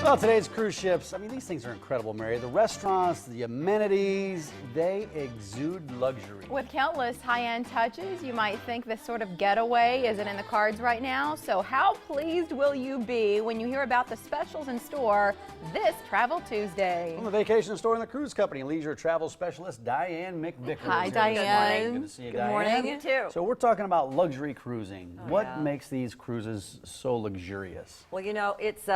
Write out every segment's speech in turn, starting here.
Well, today's cruise ships, I mean, these things are incredible, Mary. The restaurants, the amenities, they exude luxury. With countless high-end touches, you might think this sort of getaway isn't in the cards right now. So how pleased will you be when you hear about the specials in store this Travel Tuesday? From the vacation store in the cruise company, leisure travel specialist Diane McVicker. Hi, Diane. Good to see you, Good Diane. morning. You too. So we're talking about luxury cruising. What makes these cruises so luxurious? Well, you know, it's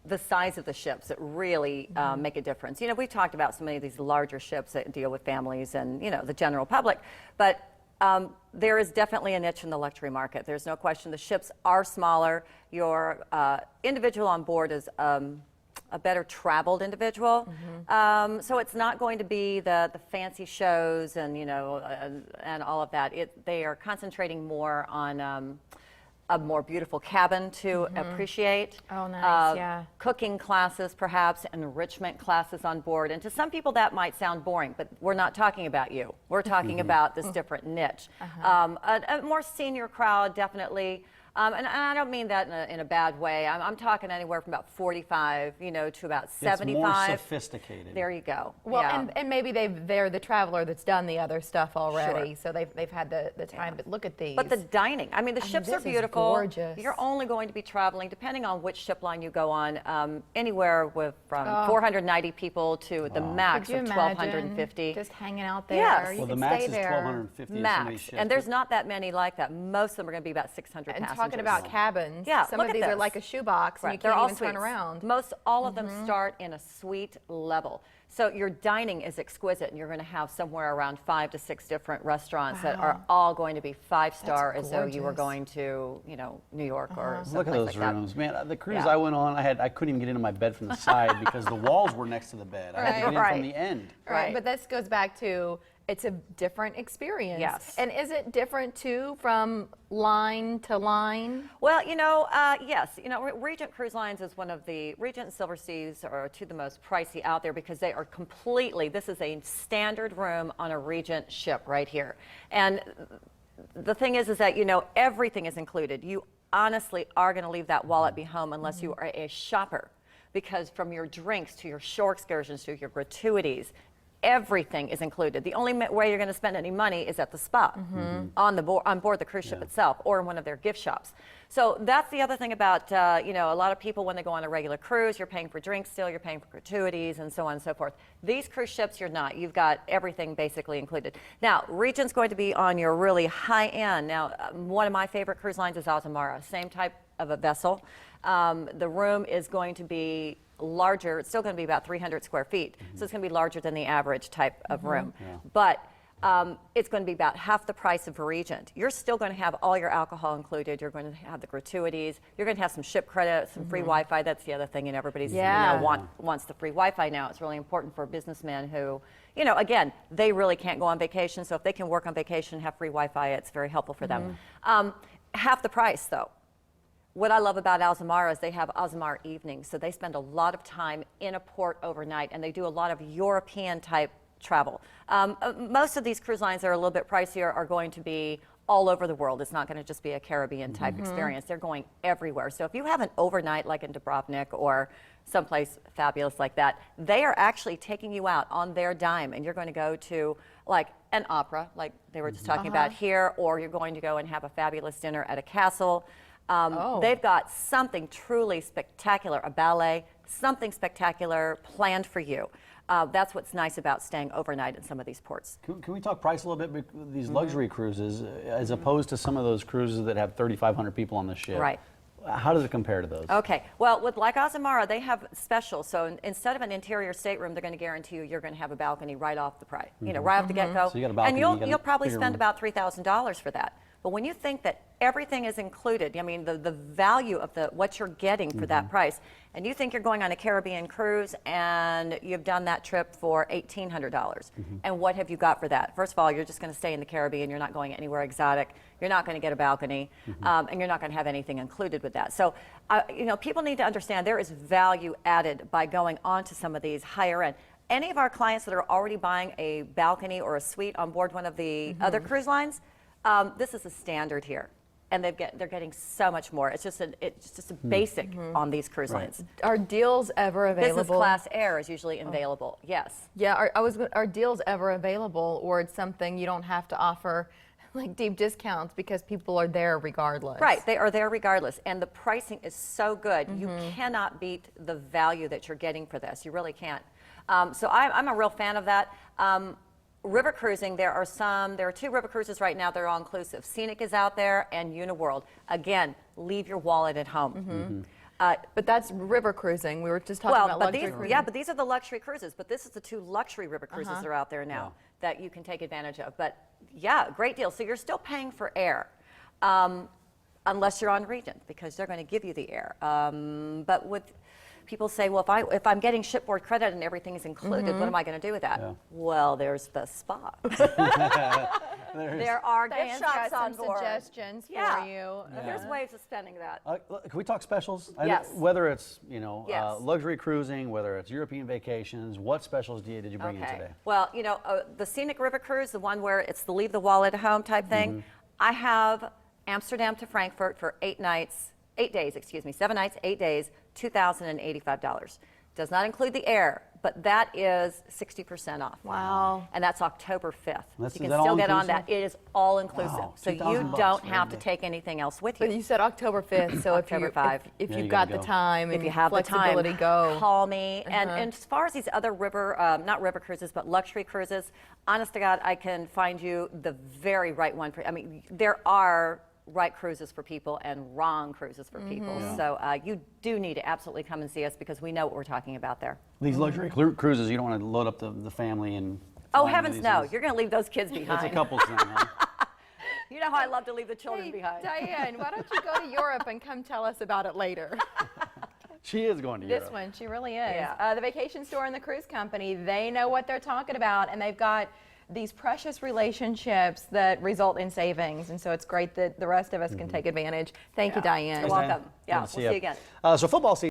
the size of the ships that really make a difference. You know, we've talked about so many of these larger ships that deal with families and, you know, the general public, but there is definitely a niche in the luxury market. There's no question. The ships are smaller. Your individual on board is a better traveled individual. So it's not going to be the fancy shows and, you know, and all of that. They are concentrating more on a more beautiful cabin to appreciate. Oh, nice, yeah. Cooking classes, perhaps, enrichment classes on board. And to some people that might sound boring, but we're not talking about you. We're talking about this different niche. A more senior crowd, definitely. And I don't mean that in a bad way. I'm talking anywhere from about 45, you know, to about 75. It's more sophisticated. There you go. Well, yeah. and maybe they're the traveler that's done the other stuff already, Sure. so they've had the time. But look at these. But the dining, I mean, the ships are this is beautiful. gorgeous. You're only going to be traveling, depending on which ship line you go on, anywhere from 490 people to the max Could you of imagine 1250. just hanging out there? Yes. You Well, the can max stay is there. 1,250 in some of these Max, ships. and there's not that many like that. Most of them are going to be about 600 And passengers. talking about cabins, Yeah, some look of at these are this. like a shoebox, and you They're can't all even turn suites. around. Most all of them start in a suite level. So your dining is exquisite, and you're going to have somewhere around 5 to 6 different restaurants that are all going to be 5-star, as though you were gorgeous. going to, you know, New York or someplace Look at those like that. rooms, man. The cruise Yeah. I went on, I couldn't even get into my bed from the side because the walls were next to the bed. I had to get in Right. from the end. Right, but this goes back to it's a different experience. Yes. And is it different too from line to line? Well, you know, yes. You know, Regent Cruise Lines is one of the, Regent and Silver Seas are two of the most pricey out there because they are completely, this is a standard room on a Regent ship right here. And the thing is that, you know, everything is included. You honestly are going to leave that wallet be home unless you are a shopper, because from your drinks to your shore excursions to your gratuities, everything is included. The only way you're going to spend any money is at the spa, on board the cruise ship itself, or in one of their gift shops. So that's the other thing about, you know, a lot of people when they go on a regular cruise, you're paying for drinks still, you're paying for gratuities, and so on and so forth. These cruise ships, you're not. You've got everything basically included. Now, Regent's going to be on your really high end. Now, one of my favorite cruise lines is Azamara, same type of a vessel. The room is going to be larger. It's still going to be about 300 square feet, so it's going to be larger than the average type of room. But it's going to be about half the price of Regent. You're still going to have all your alcohol included. You're going to have the gratuities. You're going to have some ship credit, some free Wi-Fi. That's the other thing, and everybody's you know, wants the free Wi-Fi now. It's really important for businessmen who, you know, again, they really can't go on vacation. So if they can work on vacation and have free Wi-Fi, it's very helpful for them. Half the price, though. What I love about Azamara is they have Azamara evenings, so they spend a lot of time in a port overnight, and they do a lot of European type travel. Most of these cruise lines that are a little bit pricier are going to be all over the world. It's not going to just be a Caribbean type experience. They're going everywhere. So if you have an overnight like in Dubrovnik or someplace fabulous like that, they are actually taking you out on their dime, and you're going to go to like an opera, like they were just talking about here, or you're going to go and have a fabulous dinner at a castle. They've got something truly spectacular, a ballet, something spectacular planned for you. That's what's nice about staying overnight in some of these ports. Can we talk price a little bit? These luxury cruises, as opposed to some of those cruises that have 3,500 people on the ship. Right. How does it compare to those? Okay. Well, with like Azamara, they have specials. So instead of an interior stateroom, they're going to guarantee you're going to have a balcony right off the price. You know, right off the get-go. So you got a balcony, and you'll probably bigger spend room. about $3,000 for that. But when you think that everything is included, I mean, the value of what you're getting for that price, and you think you're going on a Caribbean cruise and you've done that trip for $1,800, and what have you got for that? First of all, you're just going to stay in the Caribbean. You're not going anywhere exotic. You're not going to get a balcony, and you're not going to have anything included with that. So, you know, people need to understand there is value added by going on to some of these higher end. Any of our clients that are already buying a balcony or a suite on board one of the other cruise lines, this is a standard here. and they're getting so much more. It's just a basic on these cruise lines. Are deals ever available? Business class air is usually available. Yes. Yeah, are deals ever available, or it's something you don't have to offer like deep discounts because people are there regardless? Right, they are there regardless, and the pricing is so good. You cannot beat the value that you're getting for this. You really can't. So I'm a real fan of that. River cruising, there are 2 river cruises right now that are all inclusive. Scenic is out there, and Uniworld. Again, leave your wallet at home. But that's river cruising. We were just talking about luxury cruising. Yeah, but these are the luxury cruises. But this is the 2 luxury river cruises that are out there now that you can take advantage of. But yeah, great deal. So you're still paying for air, unless you're on Regent, because they're going to give you the air. But with people say, well, if I'm getting shipboard credit and everything is included, what am I going to do with that? Yeah. Well, there's the spa. There are gift Diane's shops got on some board. suggestions for you. There's ways of spending that. Can we talk specials? Yes. Whether it's Yes. luxury cruising, whether it's European vacations, what specials did you bring in today? Well, the Scenic River Cruise, the one where it's the leave the wallet at home type thing, I have Amsterdam to Frankfurt for 7 nights, 8 days, $2,085. Does not include the air, but that is 60% off. Wow. And that's October 5th. Is You can that still all get on inclusive? that. It is all inclusive. Wow, So you $2,000 don't right have to there. take anything else with But you. you said October 5th, so October 5. if Yeah, you've you got gotta the go. time If and you have the time, flexibility, go. call me. And as far as these other not river cruises, but luxury cruises, honest to God, I can find you the very right one for. I mean, there are right cruises for people and wrong cruises for people. So you do need to absolutely come and see us because we know what we're talking about there. These luxury cruises, you don't want to load up the family and. Oh, fly into heavens these no. things. You're going to leave those kids It's a behind. couple's thing, huh? You know how I love to leave the children Hey, behind. Diane, why don't you go to Europe and come tell us about it later? She is going to This Europe. one, she really is. Yeah. The vacation store and the cruise company, they know what they're talking about, and they've got these precious relationships that result in savings. And so it's great that the rest of us can take advantage. Thank you, Diane. You're welcome. Yeah, Good to we'll see ya. you again. So football season.